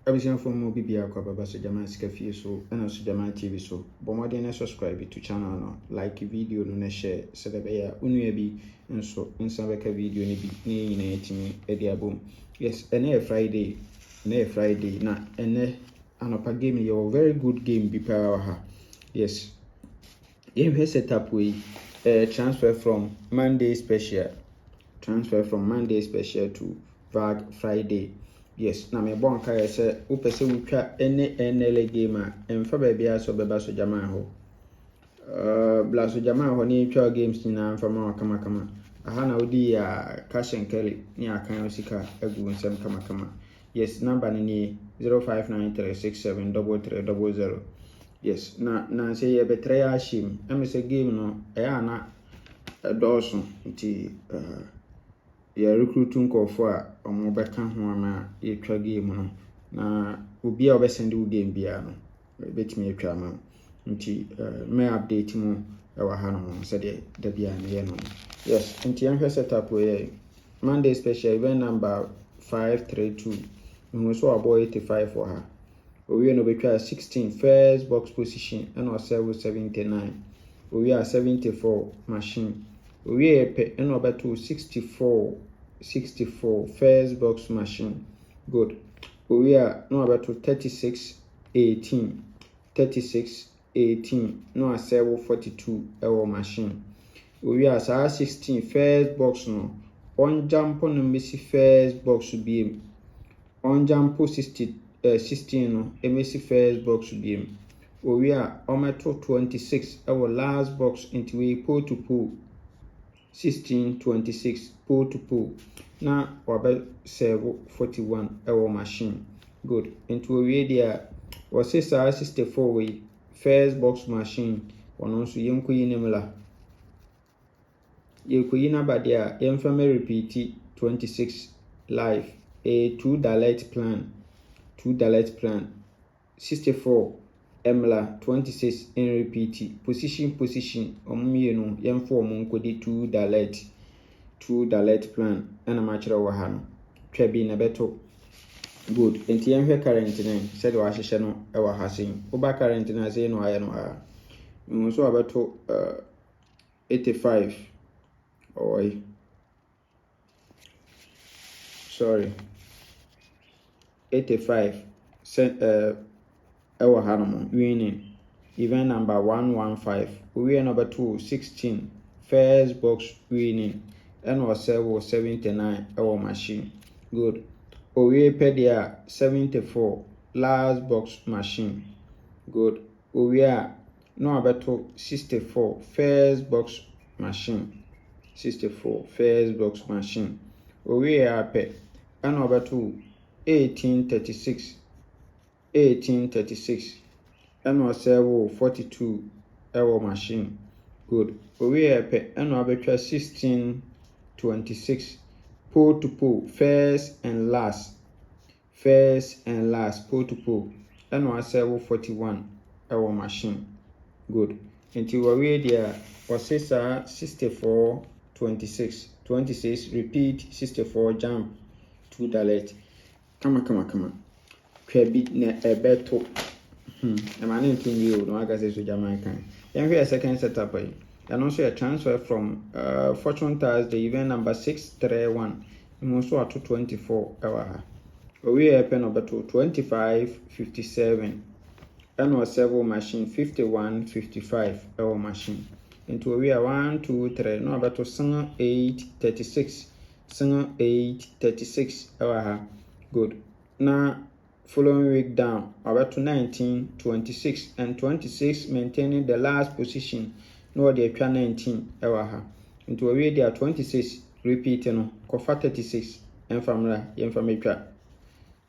Abishan from Mobibia Kwababa Jaman Scafi so and also Jaman TV so. Bomodena subscribe to channel no like video no share Sedabaya Unuabi and so in some video ni timi ediabum. Yes, and Friday na and anopa game your very good game be power. Yes. You have set up with transfer from Monday special to Vag Friday. Yes, na me bon kaya say wo pese wutwa any Nla game a emfa ba bia so beba so jaman ho. Bla so jaman ho ni twa games ni na emfa ma kama. Aha na odi ya cash and carry ni akan osika agu nsem kama. Yes, number ni 0593673300. Yes, na say ye betre ya shim. Em say game no e ana dawson nti ya recruiting nkofo a omo beka ho na ye twa game no na obi a obesende wo game bia no betimi atwa ma nti me update mu e wa ha no so de bia na ye no. Yes, nti yan setup we Monday special event number 532 we so about 85 for her. We no betwa 16 first box position and or 79. We are 74 machine. We pe and over to 64 first box machine. Good. We are no about to 36 18 no 42 our machine. We are 16 first box no on jump on Messi first box be on jump 16 no Messi first box be we are on 26 our last box into we pull to pull 16 26 pull to pull na wabe serve 41 our machine. Good. Into we there was 64 we first box machine on also yenko yinemla yekoyi number there yemfame repeat 26 live a 2 dialect plan 64 emla 26 in repeat position omumienu yemfo omunkodi 2 dialect plan ana machira wa ha no twa bi na beto. Good. Enti yemhwe current name said wa hyehyɛ no e wa ha sen oba current na say no aye no a so abeto 85 or sorry 85 our Hanomon winning event number 115 we number 216 first box winning and was 79 our machine. Good. We pedia 74 last box machine. Good. We are no about 64 first box machine. 64 first box machine. We are pet and over to 1836 and was 42 our machine. Good. We are pet and over 1626 pull to pull first and last pull to pull and was 41 our machine. Good. Until we there was 64 26 repeat 64 jump 2 dialect kama kwabi na ebeto e ma na ntumi o no aga say so Jamaican yan hwe second setup aí and also a transfer from Fortune Thursday event number 631 mo so ato 24 ewa ha we e pen obeto 2557 and was several machine 5155 ewa machine. Into we are 1 2 3 no about to sing 836 good. Now following week down about to 19 26 and 26 maintaining the last position no the 19 into we there 26 repeating no kofa 36 and family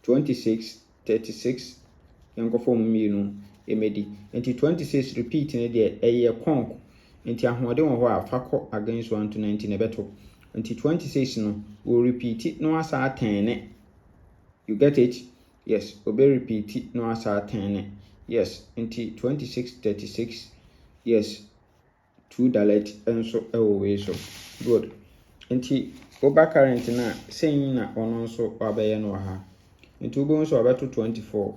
26 36 yanko form me emedi into 26 repeating there a conk nti ahode won ho a fakọ against 1 to 19 ebeto nti 26 no will repeat it no asa 10. You get it? Yes, obe repeat it no asa 10. Yes, nti 26 36 yes 2 dialect enso ewo so good. Nti oba current na saying na ono nso abeye no ha Nti wobɛhu sɛ wɔbɛto 24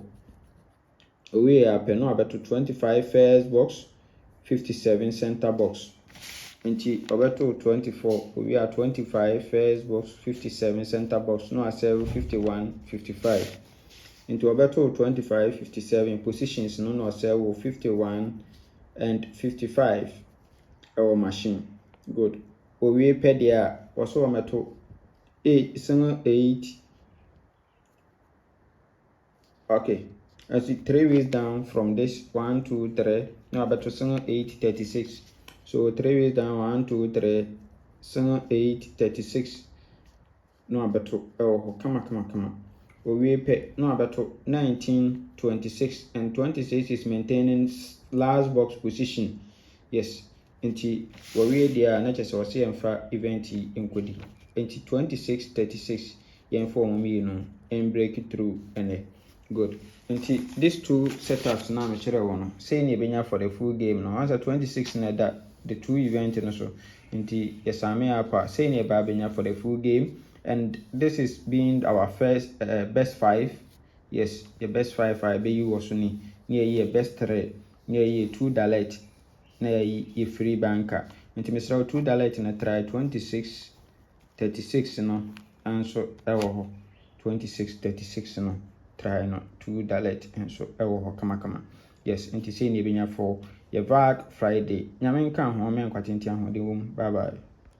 owie apɛ na wɔbɛto 25 first box 57 center box. Nti wɔbɛto 24 owie a 25 first box 57 center box na wɔasɛe 51 55. Nti wɔbɛto 25 57 positions no na wɔasɛe 51 and 55 ɛwɔ machine. Good. Owie pɛ deɛ a wɔso wɔmɛto 8. Okay. As 3 ways down from this 1 2 3 now about to sing 8 36. So 3 ways down 1 2 3 sing 8 36. No about to come. We pay no about to 19 26 and 26 is maintaining last box position. Yes. Nti we there na just was say for event in kodi. Nti 26 36 yen for me and break it through and good. Nti these two setups now me chere wono say ni benya for the full game no answer 26 na that the two event no so nti yesame apa say ni ba benya for the full game. And this is being our first best 5. Yes, the best 5 I be you was ni near best 3 near 2 dalet near ye free banker. Nti me 2 dalet na try 26 36 no answer ewo 26 36 no try no 2 dalet enso ewo kama. Yes, nti say ni benya for Nla Vag Friday. Nyame nka ho me nkwatenti ahode wom. Bye bye.